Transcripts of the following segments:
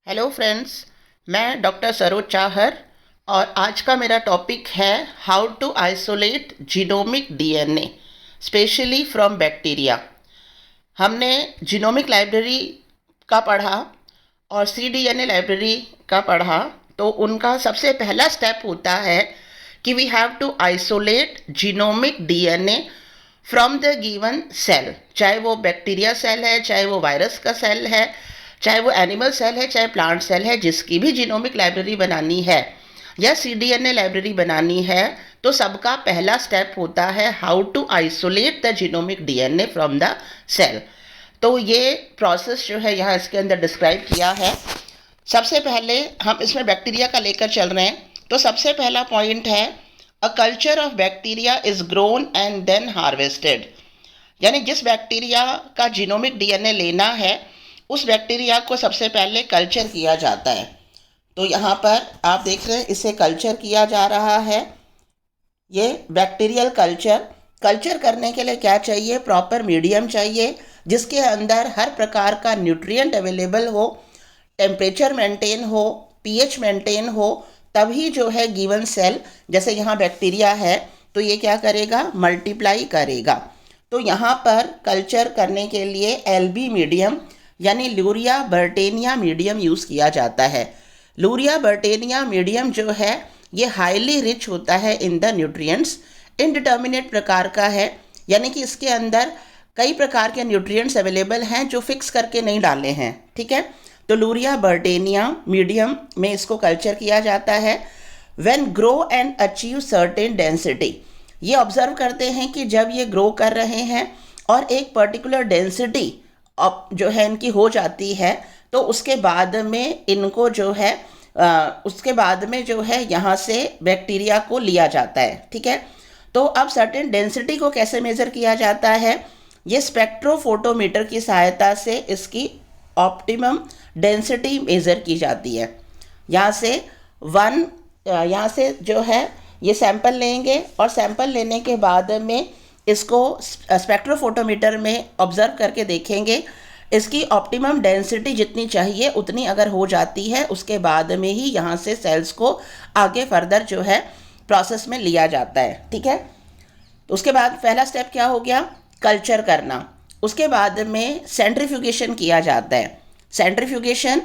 Hello friends, मैं doctor Saroj Chahar और आज का मेरा टॉपिक है how to isolate genomic DNA specially from bacteria. हमने जीनोमिक लाइब्रेरी का पढ़ा और सीडीएनए लाइब्रेरी का पढ़ा, तो उनका सबसे पहला स्टेप होता है कि we have to isolate genomic DNA from the given cell, चाहे वो बैक्टीरिया सेल है, चाहे वो वायरस का सेल है, चाहे वो एनिमल सेल है, चाहे प्लांट सेल है। जिसकी भी जीनोमिक लाइब्रेरी बनानी है या सीडीएनए लाइब्रेरी बनानी है, तो सबका पहला स्टेप होता है how to isolate the genomic DNA from the cell. तो ये प्रोसेस जो है यहाँ इसके अंदर डिस्क्राइब किया है। सबसे पहले हम इसमें बैक्टीरिया का लेकर चल रहे हैं, तो सबसे पहला पॉइंट है a culture of bacteria is grown and then harvested. यानी जिस बैक्टीरिया का जीनोमिक डीएनए लेना है उस बैक्टीरिया को सबसे पहले कल्चर किया जाता है। तो यहाँ पर आप देख रहे हैं इसे कल्चर किया जा रहा है, ये बैक्टीरियल कल्चर। कल्चर करने के लिए क्या चाहिए? प्रॉपर मीडियम चाहिए जिसके अंदर हर प्रकार का न्यूट्रिएंट अवेलेबल हो, टेम्परेचर मेंटेन हो, पीएच मेंटेन हो, तभी जो है गिवन सेल, जैसे यहाँ बैक्टीरिया है तो ये क्या करेगा? मल्टीप्लाई करेगा। तो यहाँ पर कल्चर करने के लिए एलबी मीडियम यानी लूरिया बर्टेनिया मीडियम यूज़ किया जाता है। लूरिया बर्टेनिया मीडियम जो है ये हाईली रिच होता है इन द न्यूट्रिएंट्स, इनडिटर्मिनेट प्रकार का है, यानी कि इसके अंदर कई प्रकार के न्यूट्रिएंट्स अवेलेबल हैं जो फिक्स करके नहीं डाले हैं। ठीक है, तो लूरिया बर्टेनिया मीडियम में इसको कल्चर किया जाता है। When grow and achieve certain density, ये ऑब्जर्व करते हैं कि जब ये ग्रो कर रहे हैं और एक पर्टिकुलर डेंसिटी अब जो है इनकी हो जाती है, तो उसके बाद में इनको जो है उसके बाद में जो है यहाँ से बैक्टीरिया को लिया जाता है। ठीक है, तो अब सर्टेन डेंसिटी को कैसे मेज़र किया जाता है? ये स्पेक्ट्रोफोटोमीटर की सहायता से इसकी ऑप्टिमम डेंसिटी मेज़र की जाती है। यहाँ से जो है ये सैंपल लेंगे और सैंपल लेने के बाद में इसको स्पेक्ट्रोफोटोमीटर में ऑब्जर्व करके देखेंगे, इसकी ऑप्टिमम डेंसिटी जितनी चाहिए उतनी अगर हो जाती है, उसके बाद में ही यहाँ से सेल्स को आगे फर्दर जो है प्रोसेस में लिया जाता है। ठीक है, तो उसके बाद पहला स्टेप क्या हो गया? कल्चर करना। उसके बाद में सेंट्रीफ्यूगेशन किया जाता है। सेंट्रीफ्यूगेशन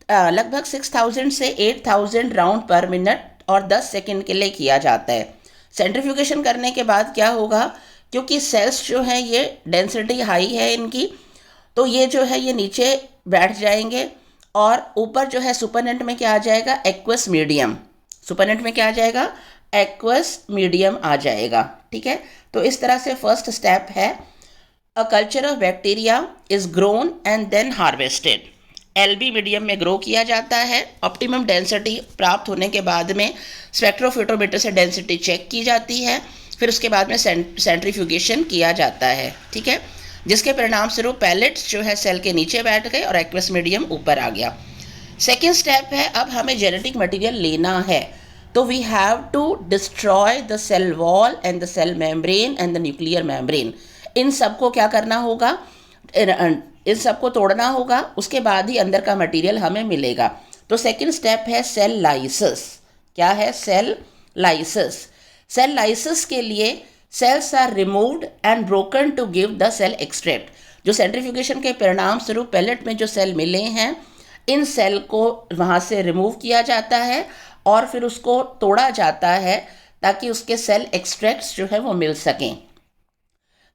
लगभग 6000 से 8000 राउंड पर मिनट और 10 सेकेंड के लिए किया जाता है। सेंट्रीफ्यूगेशन करने के बाद क्या होगा? क्योंकि सेल्स जो हैं ये डेंसिटी हाई है इनकी, तो ये जो है ये नीचे बैठ जाएंगे और ऊपर जो है सुपरनेट में क्या आ जाएगा? Aqueous medium. सुपरनेट में क्या आ जाएगा? एक्वस मीडियम आ जाएगा। ठीक है, तो इस तरह से फर्स्ट स्टेप है a culture of bacteria is grown and then harvested. LB medium में ग्रो किया जाता है। ऑप्टिमम डेंसिटी प्राप्त होने के बाद में स्पेक्ट्रोफोटोमीटर से डेंसिटी चेक की जाती है, फिर उसके बाद में सेंट्रीफ्यूगेशन किया जाता है। ठीक है, जिसके परिणाम स्वरूप पैलेट्स जो है सेल के नीचे बैठ गए और एक्वस मीडियम ऊपर आ गया। सेकेंड स्टेप है अब हमें जेनेटिक मटीरियल लेना है, तो we have to destroy the cell wall and the cell membrane and the nuclear membrane. इन सबको क्या करना होगा? इन सबको तोड़ना होगा, उसके बाद ही अंदर का मटेरियल हमें मिलेगा। तो सेकंड स्टेप है सेल लाइसिस। क्या है? Cell lysis. सेल लाइसिस के लिए cells are removed and broken to give the cell extract. जो सेंट्रीफ्यूगेशन के परिणाम स्वरूप पैलेट में जो सेल मिले हैं, इन सेल को वहाँ से रिमूव किया जाता है और फिर उसको तोड़ा जाता है ताकि उसके सेल एक्सट्रैक्ट्स जो है वो मिल सकें।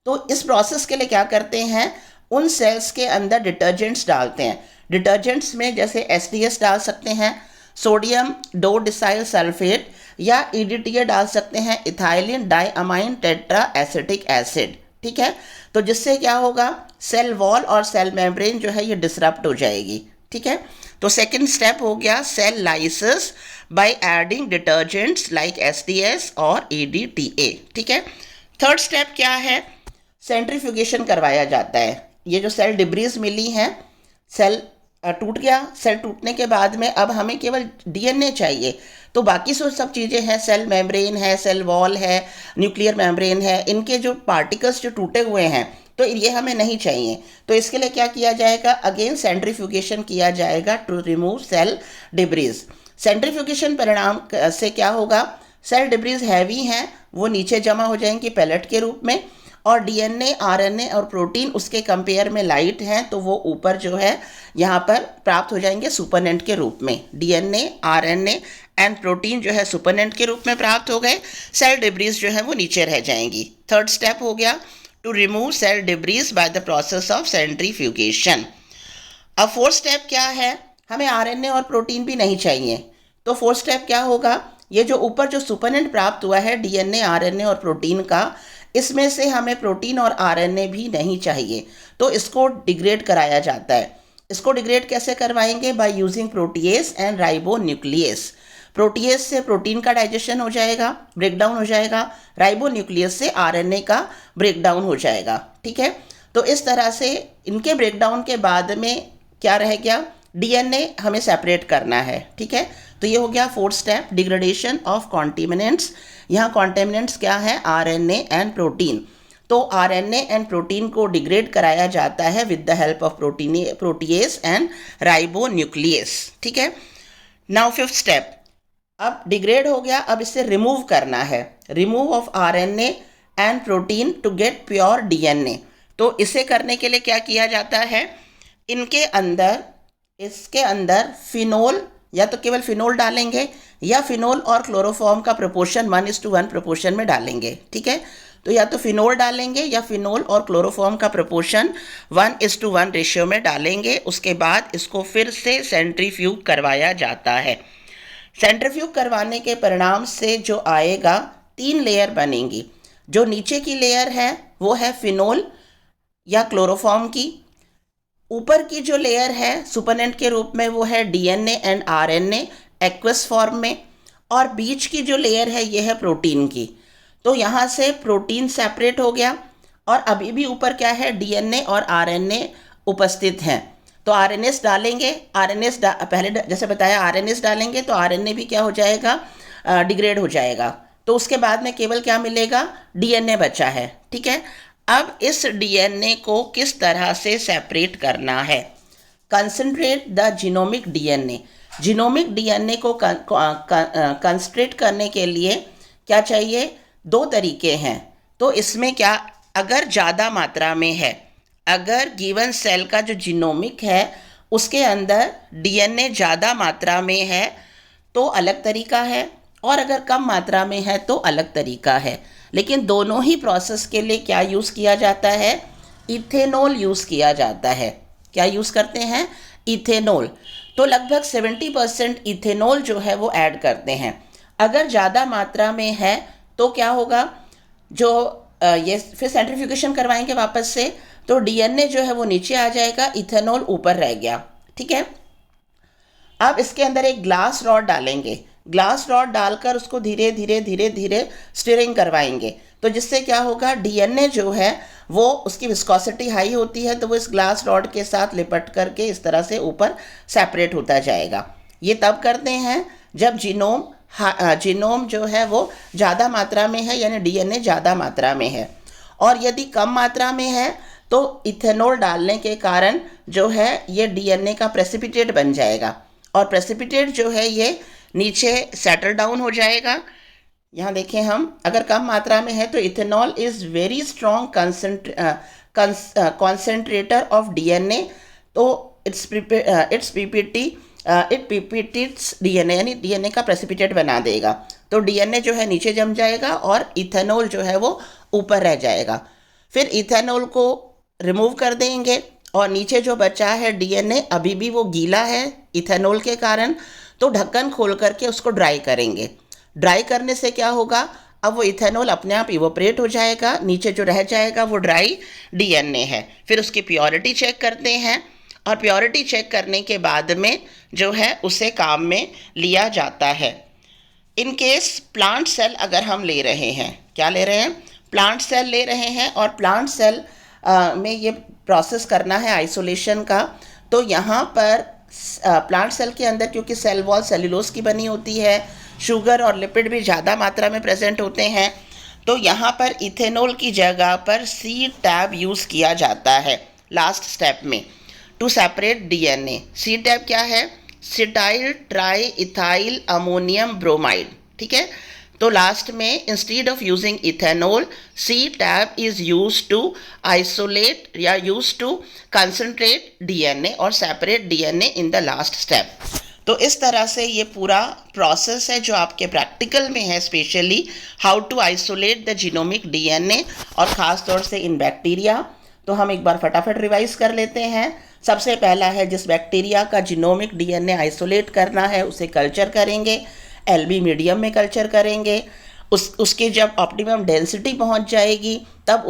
तो इस प्रोसेस के लिए क्या करते हैं? उन सेल्स के अंदर डिटर्जेंट्स डालते हैं। डिटर्जेंट्स में जैसे एसडीएस डाल सकते हैं, सोडियम डोडिसाइल सल्फेट, या ईडीटीए डाल सकते हैं, ethylene diamine tetra acetic acid. ठीक है, तो जिससे क्या होगा? सेल वॉल और सेल मेम्ब्रेन जो है ये डिसरप्ट हो जाएगी। ठीक है, तो सेकंड स्टेप हो गया cell lysis by adding detergents like SDS और ईडीटीए। ठीक है, थर्ड स्टेप क्या है? सेंट्रीफ्यूगेशन करवाया जाता है। ये जो सेल डिब्रीज मिली हैं, सेल टूट गया, सेल टूटने के बाद में अब हमें केवल डीएनए चाहिए, तो बाकी सब चीज़ें हैं, सेल मेम्ब्रेन है, सेल वॉल है, न्यूक्लियर मेम्ब्रेन है, इनके जो पार्टिकल्स जो टूटे हुए हैं तो ये हमें नहीं चाहिए। तो इसके लिए क्या किया जाएगा, अगेन सेंट्रीफ्यूगेशन किया जाएगा to remove cell debris. Centrifugation परिणाम से क्या होगा, सेल डिब्रीज हैवी हैं, वो नीचे जमा हो जाएंगी पैलेट के रूप में, और डीएनए, आरएनए और प्रोटीन उसके कंपेयर में लाइट हैं, तो वो ऊपर जो है यहाँ पर प्राप्त हो जाएंगे सुपरनेंट के रूप में। डीएनए, आरएनए एंड प्रोटीन जो है सुपरनेंट के रूप में प्राप्त हो गए, सेल डिब्रीज जो है वो नीचे रह जाएंगी। थर्ड स्टेप हो गया to remove cell debris by the process of centrifugation. अब फोर्थ स्टेप क्या है, हमें आरएनए और प्रोटीन भी नहीं चाहिए, तो फोर्थ स्टेप क्या होगा, ये जो ऊपर जो सुपरनेंट प्राप्त हुआ है डीएनए, आरएनए और प्रोटीन का, इसमें से हमें प्रोटीन और आरएनए भी नहीं चाहिए, तो इसको डिग्रेड कराया जाता है। इसको डिग्रेड कैसे करवाएंगे, by using protease and ribonuclease. Protease से प्रोटीन का डाइजेशन हो जाएगा, ब्रेकडाउन हो जाएगा, राइबोन्यूक्लियस से आरएनए का ब्रेकडाउन हो जाएगा। ठीक है, तो इस तरह से इनके ब्रेकडाउन के बाद में क्या रह गया, डीएनए हमें सेपरेट करना है। ठीक है, तो ये हो गया fourth step, degradation of contaminants. यहाँ कॉन्टेमिनेंट्स क्या है, आरएनए एंड प्रोटीन। तो आरएनए एंड प्रोटीन को डिग्रेड कराया जाता है with the help of protease and ribonuclease. ठीक है, नाउ फिफ्थ स्टेप, अब डिग्रेड हो गया, अब इसे रिमूव करना है, remove of RNA and protein to get pure DNA. तो इसे करने के लिए क्या किया जाता है, इसके अंदर फिनोल, या तो केवल फिनोल डालेंगे या फिनोल और क्लोरोफॉर्म का प्रोपोर्शन 1:1 प्रोपोर्शन में डालेंगे। ठीक है, तो या तो फिनोल डालेंगे या फिनोल और क्लोरोफॉर्म का प्रोपोर्शन 1:1 रेशियो में डालेंगे। उसके बाद इसको फिर से सेंट्रीफ्यूग करवाया जाता है। सेंट्रीफ्यूग करवाने के परिणाम से जो आएगा, 3 लेयर बनेंगी। जो नीचे की लेयर है वो है फिनोल या क्लोरोफॉर्म की, ऊपर की जो लेयर है सुपरनेंट के रूप में वो है DNA and RNA aqueous form में, और बीच की जो लेयर है ये है प्रोटीन की। तो यहाँ से प्रोटीन सेपरेट हो गया, और अभी भी ऊपर क्या है, डीएनए और आरएनए उपस्थित हैं। तो आरएनएस डालेंगे, पहले जैसे बताया आरएनएस डालेंगे तो आरएनए भी क्या हो जाएगा, डिग्रेड हो जाएगा। तो उसके बाद में केवल क्या मिलेगा, डीएनए बचा है। ठीक है, अब इस डीएनए को किस तरह से सेपरेट करना है, concentrate the genomic DNA. Genomic DNA को कंसंट्रेट करने के लिए क्या चाहिए, 2 तरीके हैं। तो इसमें क्या, अगर ज़्यादा मात्रा में है, अगर गिवन सेल का जो जीनोमिक है उसके अंदर डीएनए ज़्यादा मात्रा में है तो अलग तरीका है, और अगर कम मात्रा में है तो अलग तरीका है। लेकिन दोनों ही प्रोसेस के लिए क्या यूज़ किया जाता है, इथेनॉल यूज़ किया जाता है। क्या यूज़ करते हैं, इथेनॉल। तो लगभग 70% इथेनॉल जो है वो ऐड करते हैं। अगर ज़्यादा मात्रा में है तो क्या होगा, जो ये फिर सेंट्रीफ्यूगेशन करवाएंगे वापस से, तो डीएनए जो है वो नीचे आ जाएगा, इथेनॉल ऊपर रह गया। ठीक है, अब इसके अंदर एक ग्लास रॉड डालेंगे, ग्लास रॉड डालकर उसको धीरे धीरे स्टीयरिंग करवाएंगे। तो जिससे क्या होगा, डीएनए जो है वो, उसकी विस्कोसिटी हाई होती है, तो वो इस ग्लास रॉड के साथ लिपट करके इस तरह से ऊपर सेपरेट होता जाएगा। ये तब करते हैं जब जीनोम जो है वो ज़्यादा मात्रा में है, यानी डीएनए ज़्यादा मात्रा में है। और यदि कम मात्रा में है तो इथेनॉल डालने के कारण जो है ये डीएनए का प्रेसिपिटेट बन जाएगा, और प्रेसिपिटेट जो है ये नीचे सेटल डाउन हो जाएगा। यहाँ देखें हम, अगर कम मात्रा में है तो ethanol is very strong concentrator of DNA, तो इट पीपीटीट्स डीएनए, यानी डीएनए का प्रेसिपिटेट बना देगा। तो डीएनए जो है नीचे जम जाएगा और इथेनॉल जो है वो ऊपर रह जाएगा। फिर इथेनॉल को रिमूव कर देंगे, और नीचे जो बचा है डीएनए अभी भी वो गीला है इथेनॉल के कारण, तो ढक्कन खोल करके उसको ड्राई करेंगे। ड्राई करने से क्या होगा, अब वो इथेनॉल अपने आप इवोपरेट हो जाएगा, नीचे जो रह जाएगा वो ड्राई डीएनए है। फिर उसकी प्योरिटी चेक करते हैं, और प्योरिटी चेक करने के बाद में जो है उसे काम में लिया जाता है। इन केस प्लांट सेल अगर हम ले रहे हैं, क्या ले रहे हैं, प्लांट सेल ले रहे हैं, और प्लांट सेल में ये प्रोसेस करना है आइसोलेशन का, तो यहाँ पर प्लांट सेल के अंदर क्योंकि सेल वॉल सेल्यूलोज की बनी होती है, शुगर और लिपिड भी ज़्यादा मात्रा में प्रेजेंट होते हैं, तो यहाँ पर इथेनॉल की जगह पर सी टैब यूज़ किया जाता है लास्ट स्टेप में to separate DNA. C TAB क्या है? Cetyl tri ethyl ammonium bromide, ठीक है। तो लास्ट में instead of using ethanol C tab is use to isolate या यूज टू कंसंट्रेट डीएनए और separate DNA in the last step. तो इस तरह से ये पूरा प्रोसेस है जो आपके प्रैक्टिकल में है, specially how to isolate the genomic DNA और ख़ास तौर से इन बैक्टीरिया। तो हम एक बार फटाफट रिवाइज कर लेते हैं। सबसे पहला है जिस बैक्टीरिया का जीनोमिक डीएनए आइसोलेट करना है उसे कल्चर करेंगे, एलबी मीडियम में कल्चर करेंगे। उसके जब ऑप्टिमम डेंसिटी पहुंच जाएगी तब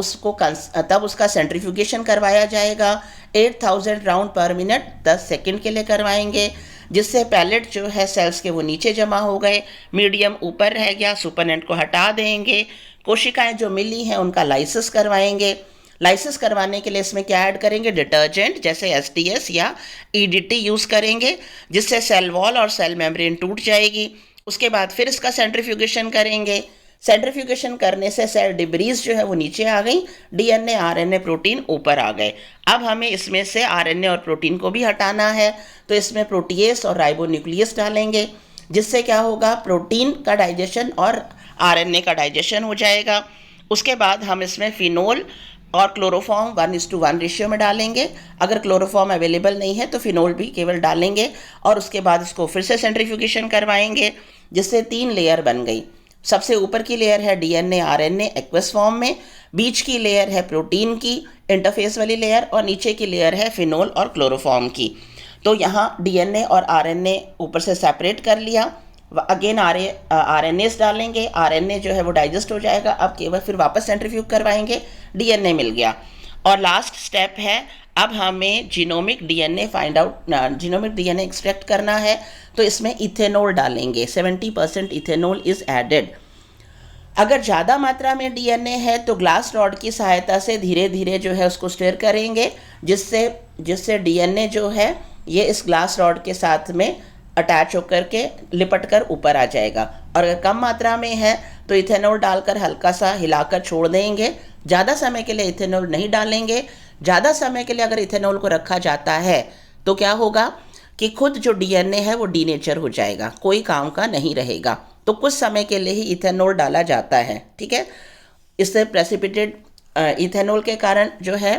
उसका सेंट्रीफ्यूगेशन करवाया जाएगा। 8000 राउंड पर मिनट 10 सेकंड के लिए करवाएंगे, जिससे पैलेट जो है सेल्स के वो नीचे जमा हो गए, मीडियम ऊपर रह गया, सुपरनेंट को हटा देंगे। कोशिकाएं जो मिली हैं उनका लाइसिस करवाएंगे। लाइसिस करवाने के लिए इसमें क्या ऐड करेंगे? डिटर्जेंट जैसे एसटीएस या ईडीटी यूज़ करेंगे, जिससे सेल वॉल और सेल मेम्ब्रेन टूट जाएगी। उसके बाद फिर इसका सेंट्रीफ्यूगेशन करेंगे। सेंट्रीफ्यूगेशन करने से सेल डिब्रीज जो है वो नीचे आ गई, डीएनए आरएनए प्रोटीन ऊपर आ गए। अब हमें इसमें से आरएनए और प्रोटीन को भी हटाना है, तो इसमें प्रोटीएस और राइबोन्यूक्लियस डालेंगे, जिससे क्या होगा? प्रोटीन का डाइजेशन और आरएनए का डाइजेशन हो जाएगा। उसके बाद हम इसमें फिनोल और क्लोरोफॉर्म 1:1 रेशियो में डालेंगे। अगर क्लोरोफॉर्म अवेलेबल नहीं है तो फिनोल भी केवल डालेंगे और उसके बाद इसको फिर से सेंट्रीफ्यूगेशन करवाएंगे, जिससे 3 लेयर बन गई। सबसे ऊपर की लेयर है डीएनए आरएनए एक्वस फॉर्म में, बीच की लेयर है प्रोटीन की इंटरफेस वाली लेयर और नीचे की लेयर है फिनोल और क्लोरोफॉर्म की। तो यहाँ डीएनए और आरएनए ऊपर से सेपरेट कर लिया। अगेन आरएनएस डालेंगे, आरएनए जो है वो डाइजेस्ट हो जाएगा। अब केवल फिर वापस सेंट्रीफ्यूग करवाएंगे, डीएनए मिल गया। और लास्ट स्टेप है, अब हमें genomic DNA genomic DNA extract करना है, तो इसमें इथेनॉल डालेंगे। 70% इथेनॉल इज एडेड। अगर ज़्यादा मात्रा में डीएनए है तो ग्लास रॉड की सहायता से धीरे धीरे जो है उसको स्टिर करेंगे, जिससे डीएनए जो है ये इस ग्लास रॉड के साथ में अटैच होकर के लिपट कर ऊपर आ जाएगा। और अगर कम मात्रा में है तो इथेनॉल डालकर हल्का सा हिलाकर छोड़ देंगे। ज़्यादा समय के लिए इथेनॉल नहीं डालेंगे। ज़्यादा समय के लिए अगर इथेनॉल को रखा जाता है तो क्या होगा कि खुद जो डीएनए है वो डीनेचर हो जाएगा, कोई काम का नहीं रहेगा। तो कुछ समय के लिए ही इथेनॉल डाला जाता है, ठीक है। इससे प्रेसिपिटेट इथेनॉल के कारण जो है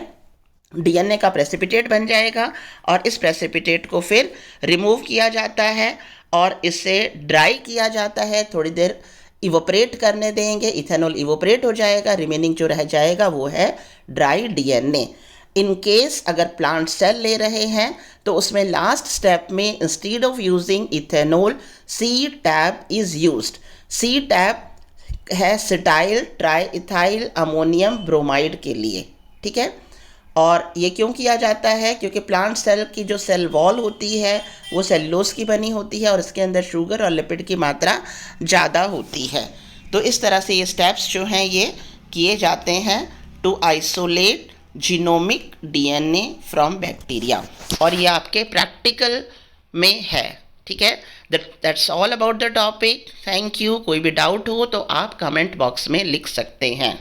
डीएनए का प्रेसिपिटेट बन जाएगा और इस प्रेसिपिटेट को फिर रिमूव किया जाता है और इसे ड्राई किया जाता है। थोड़ी देर इवोपरेट करने देंगे, इथेनॉल इवोपरेट हो जाएगा, रिमेनिंग जो रह जाएगा वो है ड्राई डीएनए। इन केस अगर प्लांट सेल ले रहे हैं तो उसमें लास्ट स्टेप में instead of using ethanol C tab is used. CTAB है cetyl tri ethyl ammonium bromide के लिए, ठीक है। और ये क्यों किया जाता है? क्योंकि प्लांट सेल की जो सेल वॉल होती है वो सेलुलोज की बनी होती है और इसके अंदर शुगर और लिपिड की मात्रा ज़्यादा होती है। तो इस तरह से ये स्टेप्स जो हैं ये किए जाते हैं to isolate genomic DNA from bacteria, और ये आपके प्रैक्टिकल में है, ठीक है। That's all about the topic. Thank you. कोई भी डाउट हो तो आप कमेंट बॉक्स में लिख सकते हैं।